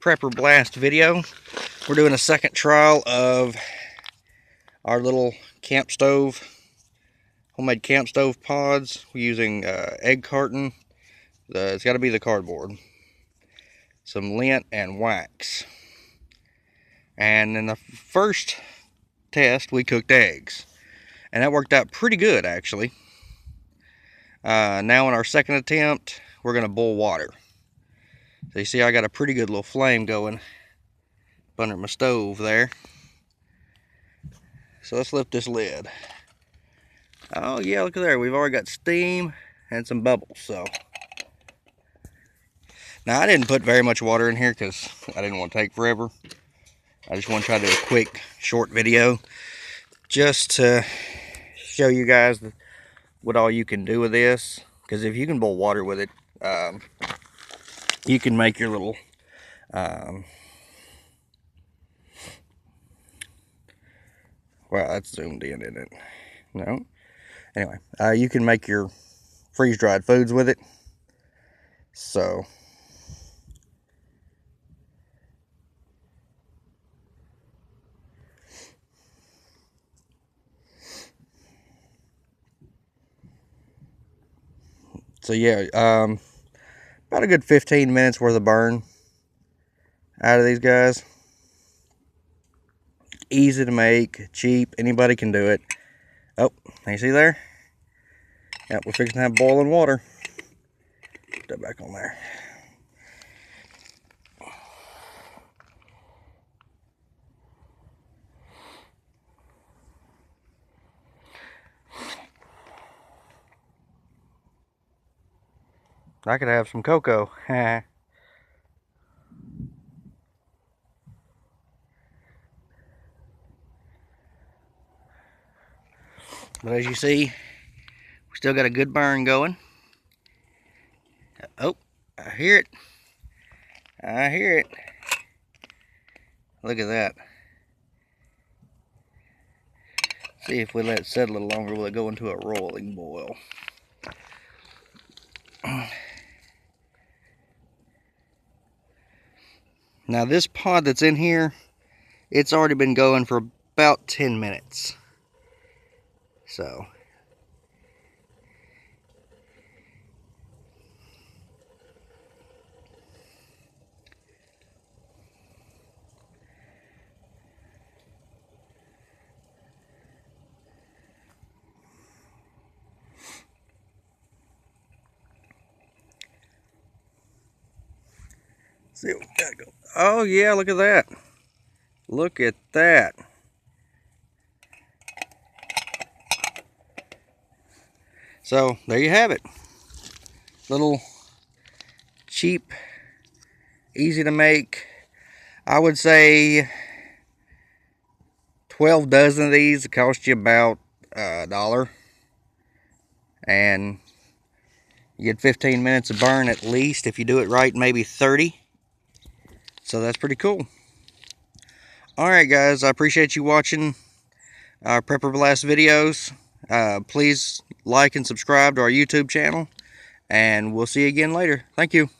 Prepper Blast video. We're doing a second trial of our little camp stove, homemade camp stove pods. We're using egg carton. It's got to be the cardboard, some lint and wax. And in the first test we cooked eggs, and that worked out pretty good actually. Now in our second attempt we're going to boil water. So you see I got a pretty good little flame going under my stove there. So let's lift this lid. Oh yeah, look at there. We've already got steam and some bubbles. So now I didn't put very much water in here because I didn't want to take forever. I just want to try to do a quick short video just to show you guys what all you can do with this. Because if you can boil water with it, you can make your little well, that's zoomed in, isn't it? No. Anyway, you can make your freeze-dried foods with it. So yeah, about a good 15 minutes worth of burn out of these guys. Easy to make, cheap, anybody can do it. Oh, you see there? Yep, we're fixing to have boiling water. Put that back on there. I could have some cocoa. But as you see, we still got a good burn going. Oh, I hear it. I hear it. Look at that. See if we let it settle a little longer, will it go into a rolling boil? Now this pod that's in here, it's already been going for about 10 minutes. So see what we got going. Oh yeah, look at that. Look at that. So there you have it. Little cheap, easy to make. I would say 12 dozen of these cost you about $1. And you get 15 minutes of burn at least. If you do it right, maybe 30. So that's pretty cool. Alright guys, I appreciate you watching our Prepper Blast videos. Please like and subscribe to our YouTube channel. And we'll see you again later. Thank you.